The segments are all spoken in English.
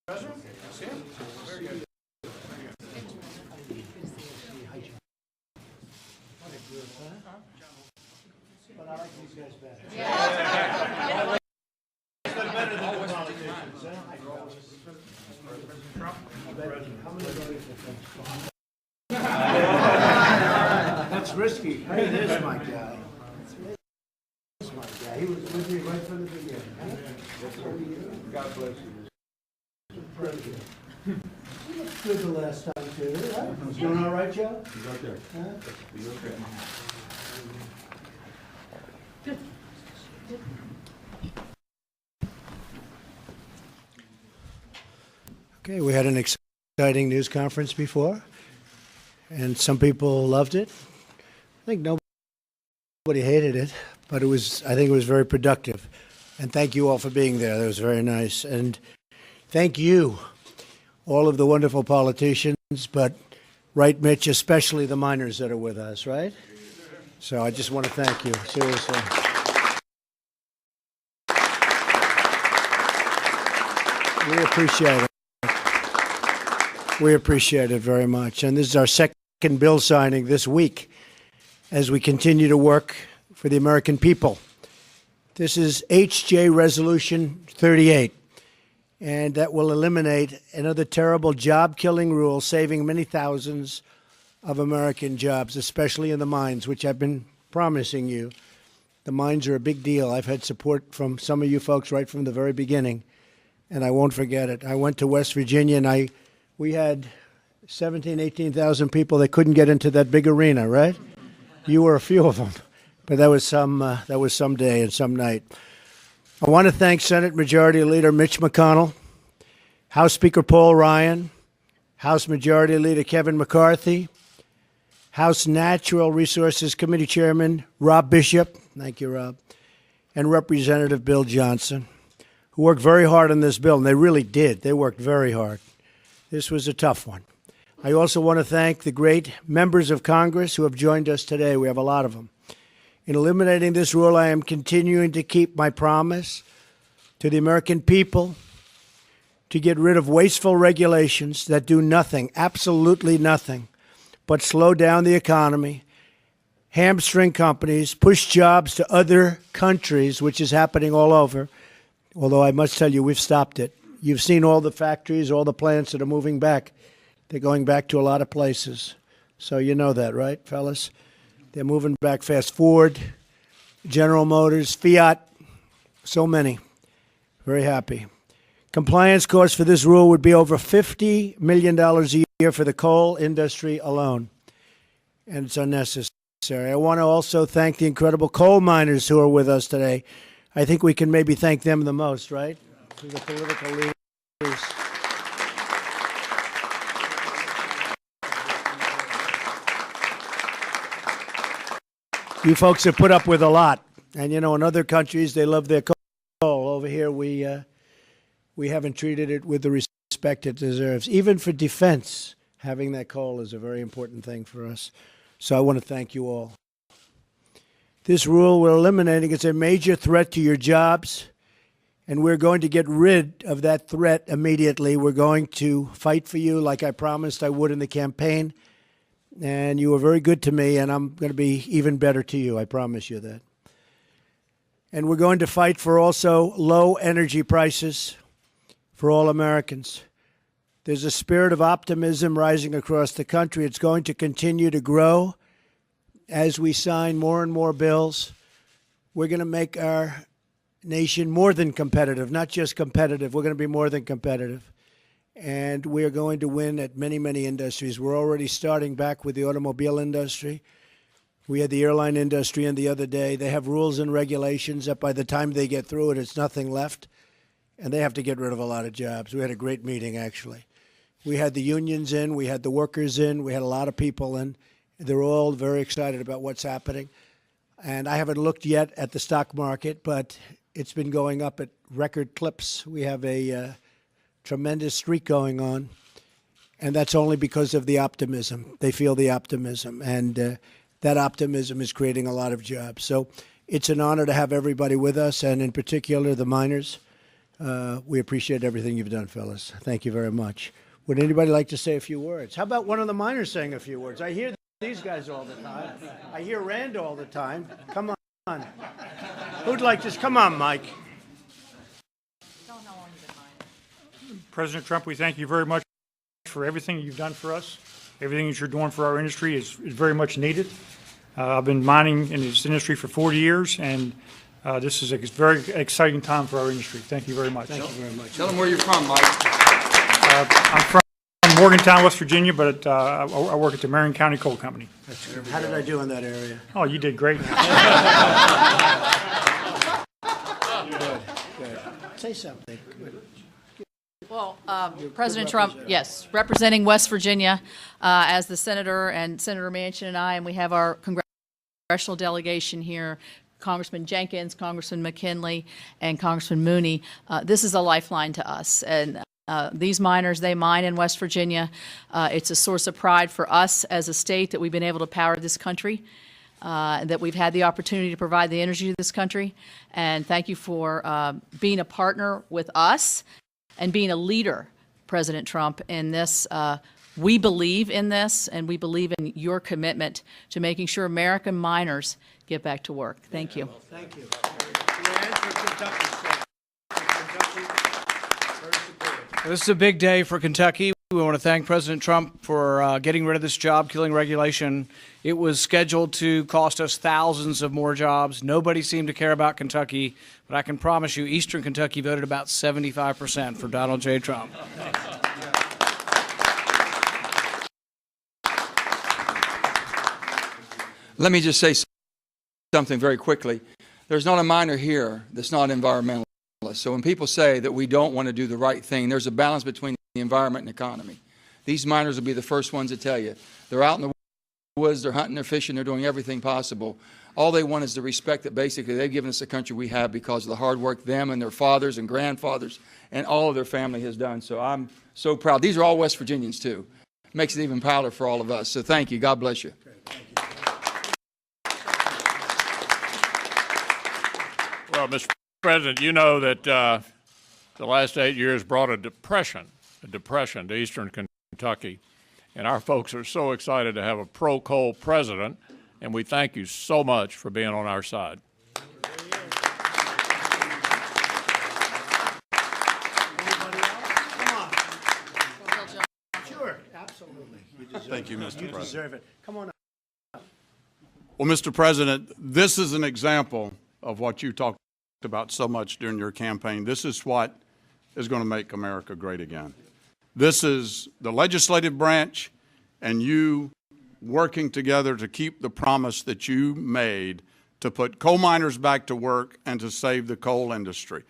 President? See him? Very good. But I like these guys better. Yeah. Better than the politicians, That's risky. Hey, there's my guy. There's my guy. He was with me right from the beginning. God bless you. You looked good the last time too, right? You doing all right, Joe? He's out there. Huh? He's okay. Okay, we had an exciting news conference before, and some people loved it. I think nobody hated it, but I think it was very productive. And thank you all for being there. That was very nice. And thank you, all of the wonderful politicians, but right, Mitch, especially the miners that are with us, right? So I just want to thank you, seriously. We appreciate it. We appreciate it very much. And this is our second bill signing this week as we continue to work for the American people. This is HJ Resolution 38, and that will eliminate another terrible job-killing rule, saving many thousands of American jobs, especially in the mines, which I've been promising you. The mines are a big deal. I've had support from some of you folks right from the very beginning, and I won't forget it. I went to West Virginia, and we had 17,000, 18,000 people that couldn't get into that big arena, right? You were a few of them, but that was some day and some night. I want to thank Senate Majority Leader Mitch McConnell, House Speaker Paul Ryan, House Majority Leader Kevin McCarthy, House Natural Resources Committee Chairman Rob Bishop, thank you, Rob, and Representative Bill Johnson, who worked very hard on this bill, and they really did. They worked very hard. This was a tough one. I also want to thank the great members of Congress who have joined us today. We have a lot of them. In eliminating this rule, I am continuing to keep my promise to the American people to get rid of wasteful regulations that do nothing, absolutely nothing, but slow down the economy, hamstring companies, push jobs to other countries, which is happening all over, although I must tell you, we've stopped it. You've seen all the factories, all the plants that are moving back. They're going back to a lot of places. So you know that, right, fellas? They're moving back fast. Ford, General Motors, Fiat, so many. Very happy. Compliance costs for this rule would be over $50 million a year for the coal industry alone, and it's unnecessary. I want to also thank the incredible coal miners who are with us today. I think we can maybe thank them the most, right? To the political leaders. You folks have put up with a lot. And, you know, in other countries, they love their coal. Over here, we haven't treated it with the respect it deserves. Even for defense, having that coal is a very important thing for us. So I want to thank you all. This rule we're eliminating is a major threat to your jobs, and we're going to get rid of that threat immediately. We're going to fight for you like I promised I would in the campaign. And you were very good to me, and I'm going to be even better to you. I promise you that. And we're going to fight for also low energy prices for all Americans. There's a spirit of optimism rising across the country. It's going to continue to grow as we sign more and more bills. We're going to make our nation more than competitive, not just competitive. We're going to be more than competitive. And we are going to win at many, many industries. We're already starting back with the automobile industry. We had the airline industry in the other day. They have rules and regulations that by the time they get through it, it's nothing left. And they have to get rid of a lot of jobs. We had a great meeting, actually. We had the unions in. We had the workers in. We had a lot of people in. They're all very excited about what's happening. And I haven't looked yet at the stock market, but it's been going up at record clips. We have a tremendous streak going on, and that's only because of the optimism. They feel the optimism, and that optimism is creating a lot of jobs. So it's an honor to have everybody with us, and in particular the miners. We appreciate everything you've done, fellas. Thank you very much. Would anybody like to say a few words? How about one of the miners saying a few words? I hear these guys all the time. I hear Rand all the time. Come on. Who'd like to? Come on, Mike. President Trump, we thank you very much for everything you've done for us. Everything that you're doing for our industry is very much needed. I've been mining in this industry for 40 years, and this is a very exciting time for our industry. Thank you very much. Thank you very much. Tell them where you're from, Mike. I'm from Morgantown, West Virginia, but I work at the Marion County Coal Company. How did I do in that area? Oh, you did great. Good. Say something. Well, President Trump, yes, representing West Virginia as the senator and Senator Manchin and I, and we have our congressional delegation here, Congressman Jenkins, Congressman McKinley, and Congressman Mooney. This is a lifeline to us. And these miners, they mine in West Virginia. It's a source of pride for us as a state that we've been able to power this country, that we've had the opportunity to provide the energy to this country. And thank you for being a partner with us and being a leader, President Trump, in this. We believe in this, and we believe in your commitment to making sure American miners get back to work. Thank you. Thank you. This is a big day for Kentucky. We want to thank President Trump for getting rid of this job-killing regulation. It was scheduled to cost us thousands of more jobs. Nobody seemed to care about Kentucky, but I can promise you Eastern Kentucky voted about 75% for Donald J. Trump. Let me just say something very quickly. There's not a miner here that's not environmentalist. So when people say that we don't want to do the right thing, there's a balance between the environment and economy. These miners will be the first ones to tell you. They're out in the woods, they're hunting, they're fishing, they're doing everything possible. All they want is the respect that basically they've given us the country we have because of the hard work them and their fathers and grandfathers and all of their family has done. So I'm so proud. These are all West Virginians too. Makes it even prouder for all of us. So thank you. God bless you. Well, Mr. President, you know that the last 8 years brought a depression to Eastern Kentucky, and our folks are so excited to have a pro-coal president, and we thank you so much for being on our side. Sure, absolutely. Thank you, Mr. President. You deserve it. Come on up. Well, Mr. President, this is an example of what you talked about so much during your campaign. This is what is going to make America great again. This is the legislative branch and you working together to keep the promise that you made to put coal miners back to work and to save the coal industry.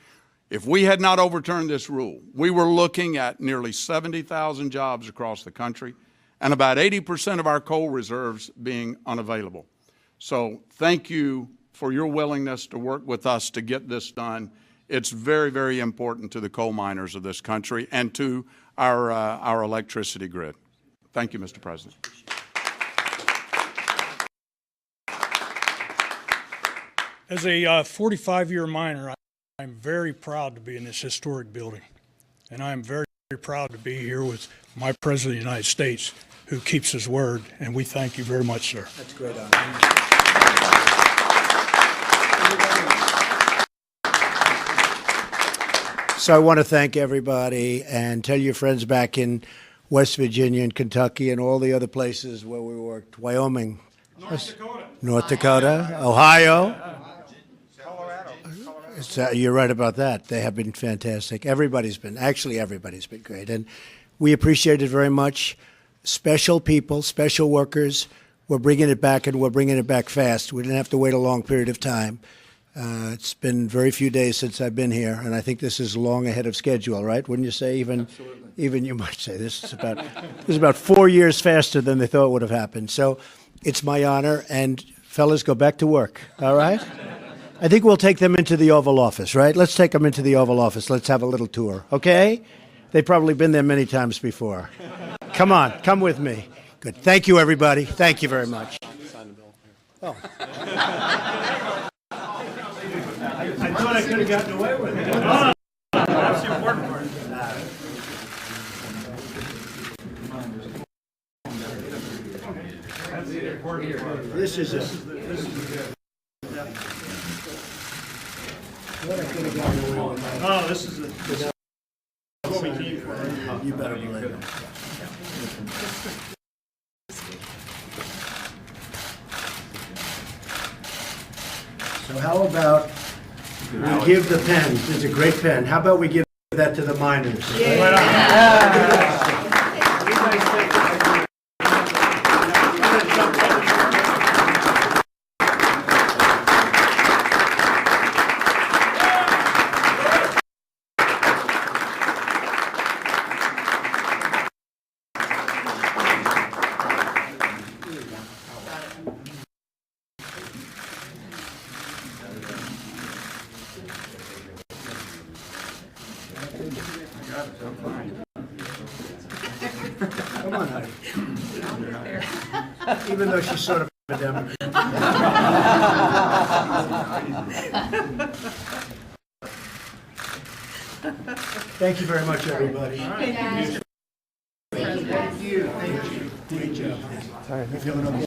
If we had not overturned this rule, we were looking at nearly 70,000 jobs across the country and about 80% of our coal reserves being unavailable. So thank you for your willingness to work with us to get this done. It's very, very important to the coal miners of this country and to our electricity grid. Thank you, Mr. President. As a 45-year miner, I'm very proud to be in this historic building. And I'm very, very proud to be here with my President of the United States, who keeps his word. And we thank you very much, sir. That's great honor. So I want to thank everybody and tell your friends back in West Virginia and Kentucky and all the other places where we worked, Wyoming, North Dakota, Ohio. You're right about that. They have been fantastic. Everybody's been great. And we appreciate it very much. Special people, special workers. We're bringing it back, and we're bringing it back fast. We didn't have to wait a long period of time. It's been very few days since I've been here, and I think this is long ahead of schedule, right? Wouldn't you say? Even you might say this is about 4 years faster than they thought would have happened. So it's my honor, and fellas, go back to work, all right? I think we'll take them into the Oval Office, right? Let's take them into the Oval Office. Let's have a little tour, okay? They've probably been there many times before. Come on, come with me. Good. Thank you, everybody. Thank you very much. Oh. I thought I could have gotten away with it. This is it. No, this is what we came for. You better believe it. So how about we give the pen, it's a great pen, how about we give that to the miners? Come on, honey. Even though she's sort of a Democrat. Thank you very much, everybody. Thank you. Great job. You feeling okay?